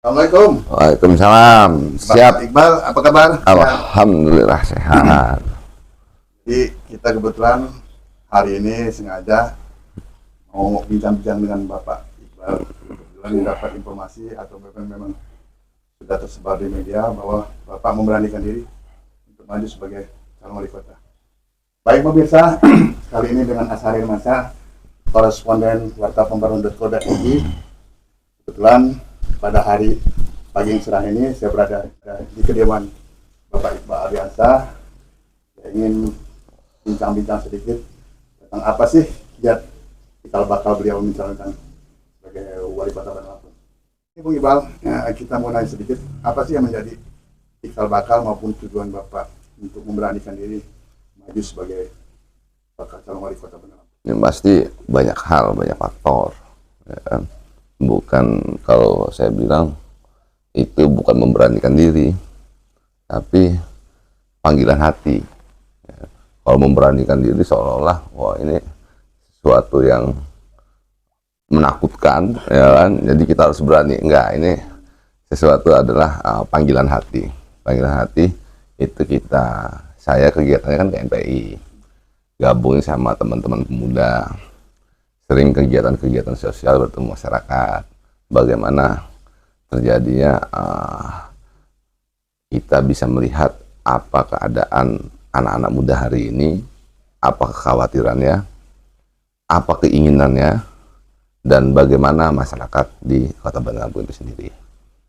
Assalamualaikum. Waalaikumsalam. Siap. Pak Iqbal, apa kabar? Alhamdulillah sehat. Jadi kita kebetulan hari ini sengaja mau bincang-bincang dengan Bapak Iqbal. Kebetulan dapat informasi atau memang sudah tersebar di media bahwa Bapak memberanikan diri untuk maju sebagai calon wali kota. Baik pemirsa, kali ini dengan Asharir Masa, koresponden Warta Pembaruan.co.id. Kebetulan pada hari pagi yang cerah ini saya berada di kediaman Bapak Iqbal Ardiansah. Saya ingin bincang-bincang sedikit tentang apa sih kiat cikal bakal beliau mencalonkan sebagai wali kota Bandar Lampung. Ini Bung Iqbal, kita mau nanya sedikit, apa sih yang menjadi cikal bakal maupun tujuan Bapak untuk memberanikan diri maju sebagai bakal calon wali kota Bandar Lampung? Ini pasti banyak hal, banyak faktor. Ya kan? Bukan, kalau saya bilang itu bukan memberanikan diri, tapi panggilan hati. Ya. Kalau memberanikan diri seolah-olah, wah ini sesuatu yang menakutkan, ya kan? Jadi kita harus berani. Enggak, ini sesuatu adalah panggilan hati. Panggilan hati itu saya kegiatannya kan KMPI, gabung sama teman-teman pemuda, sering kegiatan-kegiatan sosial bertemu masyarakat. Bagaimana terjadinya kita bisa melihat apa keadaan anak-anak muda hari ini, apa kekhawatirannya, apa keinginannya, dan bagaimana masyarakat di Kota Bandar Lampung itu sendiri.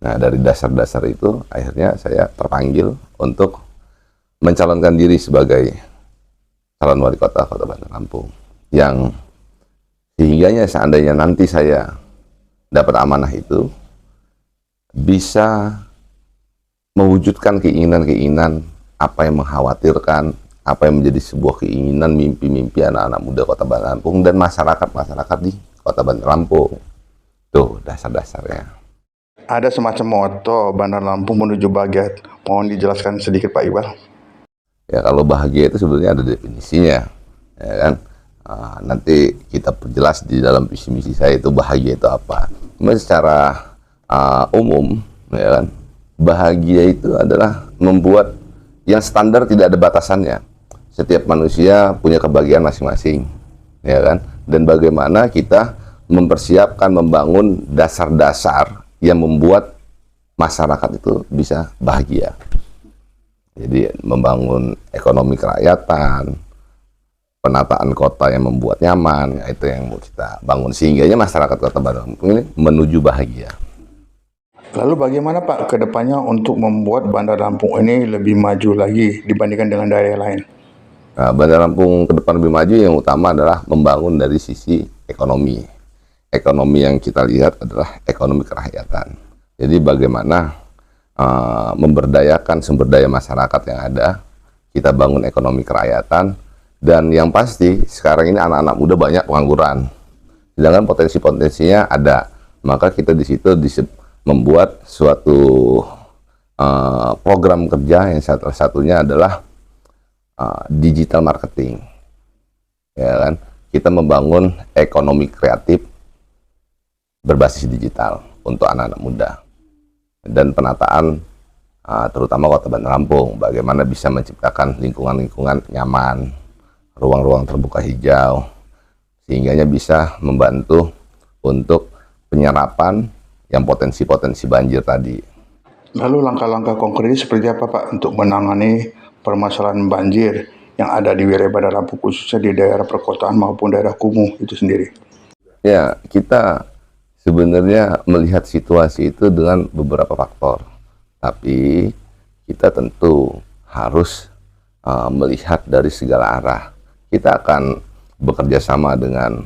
Nah, dari dasar-dasar itu akhirnya saya terpanggil untuk mencalonkan diri sebagai calon wali kota Kota Bandar Lampung, yang sehingganya seandainya nanti saya dapat amanah itu, bisa mewujudkan keinginan-keinginan apa yang mengkhawatirkan, apa yang menjadi sebuah keinginan, mimpi-mimpi anak-anak muda Kota Bandar Lampung dan masyarakat di Kota Bandar Lampung. Tuh dasar-dasarnya. Ada semacam moto Bandar Lampung menuju bahagia. Mohon dijelaskan sedikit Pak Iqbal. Ya, kalau bahagia itu sebenarnya ada definisinya, ya kan? Nanti kita perjelas di dalam visi misi saya itu bahagia itu apa. Cuma secara umum, ya kan, bahagia itu adalah membuat yang standar tidak ada batasannya. Setiap manusia punya kebahagiaan masing-masing, ya kan. Dan bagaimana kita mempersiapkan, membangun dasar-dasar yang membuat masyarakat itu bisa bahagia. Jadi membangun ekonomi kerakyatan, penataan kota yang membuat nyaman, itu yang mau kita bangun sehingga masyarakat Kota Bandar Lampung ini menuju bahagia. Lalu bagaimana Pak kedepannya untuk membuat Bandar Lampung ini lebih maju lagi dibandingkan dengan daerah lain? Nah, Bandar Lampung ke depan lebih maju yang utama adalah membangun dari sisi ekonomi. Ekonomi yang kita lihat adalah ekonomi kerakyatan. Jadi bagaimana memberdayakan sumber daya masyarakat yang ada, kita bangun ekonomi kerakyatan. Dan yang pasti sekarang ini anak-anak muda banyak pengangguran, sedangkan potensi-potensinya ada. Maka kita di situ membuat suatu program kerja yang salah satunya adalah digital marketing, ya kan? Kita membangun ekonomi kreatif berbasis digital untuk anak-anak muda dan penataan terutama Kota Bandar Lampung. Bagaimana bisa menciptakan lingkungan-lingkungan nyaman, ruang-ruang terbuka hijau, sehingganya bisa membantu untuk penyerapan yang potensi-potensi banjir tadi. Lalu langkah-langkah konkret seperti apa Pak untuk menangani permasalahan banjir yang ada di wilayah Bandar Lampung, khususnya di daerah perkotaan maupun daerah kumuh itu sendiri? Ya, kita sebenarnya melihat situasi itu dengan beberapa faktor, tapi kita tentu harus melihat dari segala arah. Kita akan bekerja sama dengan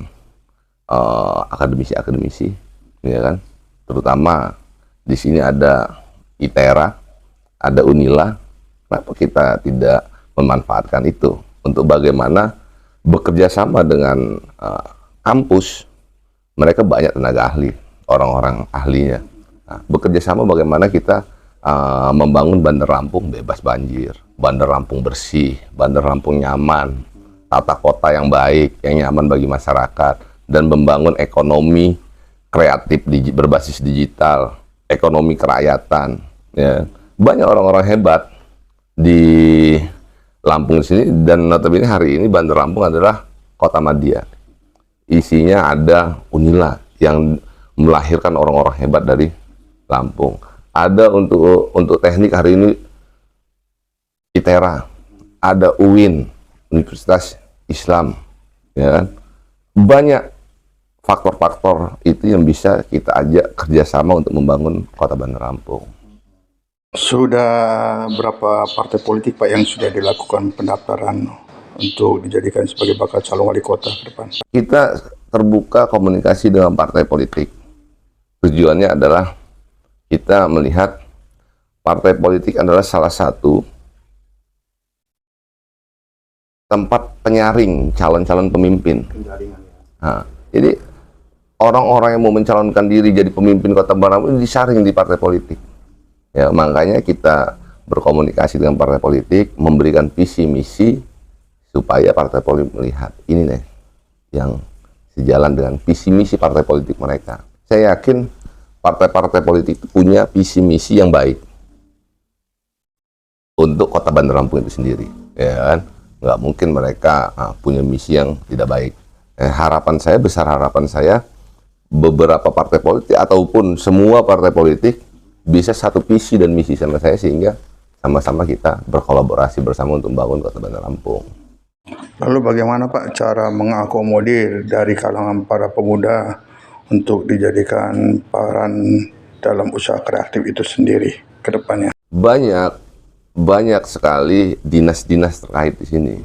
akademisi-akademisi, ya kan? Terutama di sini ada ITERA, ada UNILA. Kenapa kita tidak memanfaatkan itu untuk bagaimana bekerja sama dengan kampus? Mereka banyak tenaga ahli, orang-orang ahlinya. Nah, bekerja sama bagaimana kita membangun Bandar Lampung bebas banjir. Bandar Lampung bersih, Bandar Lampung nyaman, tata kota yang baik, yang nyaman bagi masyarakat, dan membangun ekonomi kreatif berbasis digital, ekonomi kerakyatan. Ya. Banyak orang-orang hebat di Lampung sini, dan notabene hari ini Bandar Lampung adalah kota madya. Isinya ada Unila yang melahirkan orang-orang hebat dari Lampung. Ada untuk teknik hari ini ITERA, ada UIN, Universitas Islam, ya kan? Banyak faktor-faktor itu yang bisa kita ajak kerjasama untuk membangun kota Bandar Lampung. Sudah berapa partai politik Pak yang sudah dilakukan pendaftaran untuk dijadikan sebagai bakal calon wali kota ke depan? Kita terbuka komunikasi dengan partai politik. Tujuannya adalah kita melihat partai politik adalah salah satu tempat penyaring calon-calon pemimpin. Nah, jadi orang-orang yang mau mencalonkan diri jadi pemimpin kota Bandar Lampung disaring di partai politik. Ya, makanya kita berkomunikasi dengan partai politik, memberikan visi misi supaya partai politik melihat ini nih yang sejalan dengan visi misi partai politik mereka. Saya yakin partai-partai politik itu punya visi misi yang baik untuk kota Bandar Lampung itu sendiri, ya kan? Nggak mungkin mereka punya misi yang tidak baik. Harapan saya, besar harapan saya, beberapa partai politik ataupun semua partai politik bisa satu visi dan misi sama saya, sehingga sama-sama kita berkolaborasi bersama untuk membangun kota Bandar Lampung. Lalu bagaimana Pak cara mengakomodir dari kalangan para pemuda untuk dijadikan peran dalam usaha kreatif itu sendiri ke depannya? Banyak sekali dinas-dinas terkait di sini.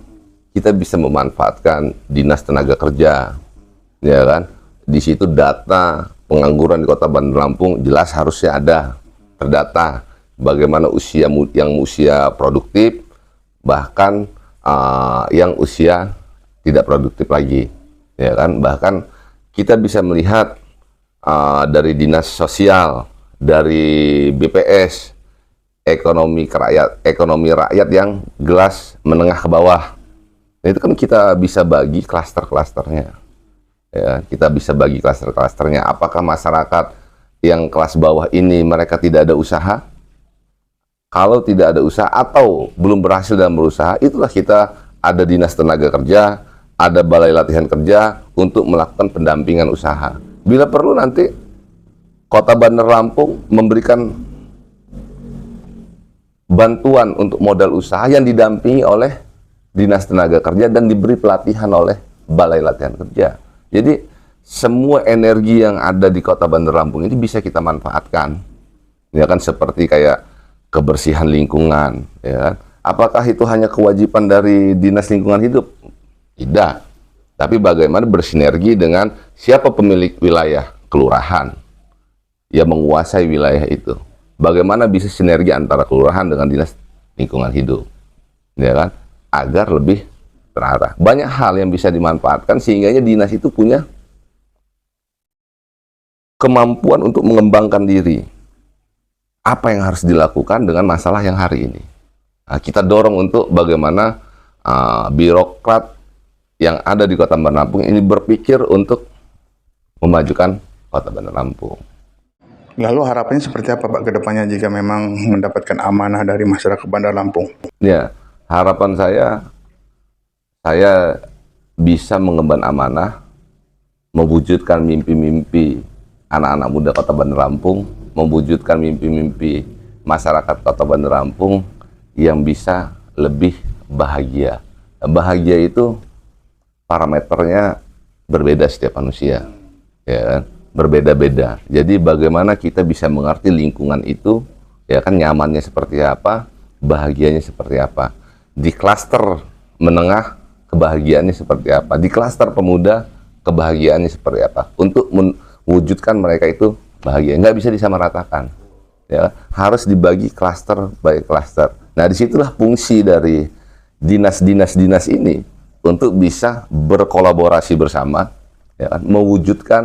Kita bisa memanfaatkan dinas tenaga kerja, ya kan? Di situ data pengangguran di kota Bandar Lampung jelas harusnya ada terdata. Bagaimana yang usia produktif, bahkan yang usia tidak produktif lagi, ya kan? Bahkan kita bisa melihat dari dinas sosial, dari BPS, ekonomi rakyat yang kelas menengah ke bawah. Nah, itu kan kita bisa bagi klaster-klasternya. Ya, kita bisa bagi klaster-klasternya. Apakah masyarakat yang kelas bawah ini mereka tidak ada usaha? Kalau tidak ada usaha atau belum berhasil dalam berusaha, itulah kita ada dinas tenaga kerja, ada balai latihan kerja untuk melakukan pendampingan usaha. Bila perlu nanti kota Bandar Lampung memberikan bantuan untuk modal usaha yang didampingi oleh dinas tenaga kerja dan diberi pelatihan oleh balai latihan kerja. Jadi semua energi yang ada di kota Bandar Lampung ini bisa kita manfaatkan, ya kan? Seperti kayak kebersihan lingkungan, ya kan? Apakah itu hanya kewajiban dari dinas lingkungan hidup? Tidak. Tapi bagaimana bersinergi dengan siapa pemilik wilayah, kelurahan yang menguasai wilayah itu? Bagaimana bisa sinergi antara kelurahan dengan dinas lingkungan hidup, ya kan? Agar lebih terarah. Banyak hal yang bisa dimanfaatkan sehingga dinas itu punya kemampuan untuk mengembangkan diri. Apa yang harus dilakukan dengan masalah yang hari ini? Nah, kita dorong untuk bagaimana birokrat yang ada di kota Bandar Lampung ini berpikir untuk memajukan kota Bandar Lampung. Lalu harapannya seperti apa Pak ke depannya jika memang mendapatkan amanah dari masyarakat Bandar Lampung? Ya, harapan saya bisa mengemban amanah, mewujudkan mimpi-mimpi anak-anak muda kota Bandar Lampung, mewujudkan mimpi-mimpi masyarakat kota Bandar Lampung yang bisa lebih bahagia. Bahagia itu parameternya berbeda setiap manusia, ya kan? Berbeda-beda. Jadi bagaimana kita bisa mengerti lingkungan itu, ya kan, nyamannya seperti apa, bahagianya seperti apa. Di klaster menengah kebahagiaannya seperti apa, di klaster pemuda kebahagiaannya seperti apa. Untuk mewujudkan mereka itu bahagia, nggak bisa disamaratakan, ya, harus dibagi klaster by klaster. Nah, disitulah fungsi dari dinas-dinas ini untuk bisa berkolaborasi bersama, ya kan, mewujudkan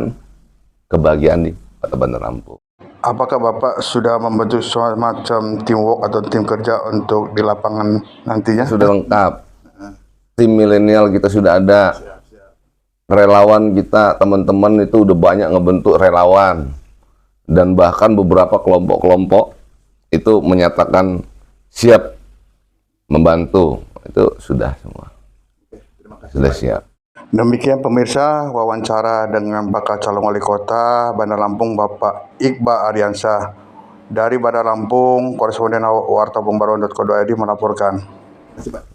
kebahagiaan di kota Bandar Lampung. Apakah Bapak sudah membentuk semacam teamwork atau tim kerja untuk di lapangan nantinya? Sudah lengkap. Tim milenial kita sudah ada. Relawan kita, teman-teman itu udah banyak ngebentuk relawan. Dan bahkan beberapa kelompok-kelompok itu menyatakan siap membantu. Itu sudah semua. Sudah siap. Demikian pemirsa wawancara dengan bakal calon wali kota Bandar Lampung Bapak Iqbal Aryansyah. Dari Bandar Lampung, koresponden Warta Pembaruan.co.id melaporkan. Terima kasih, Pak.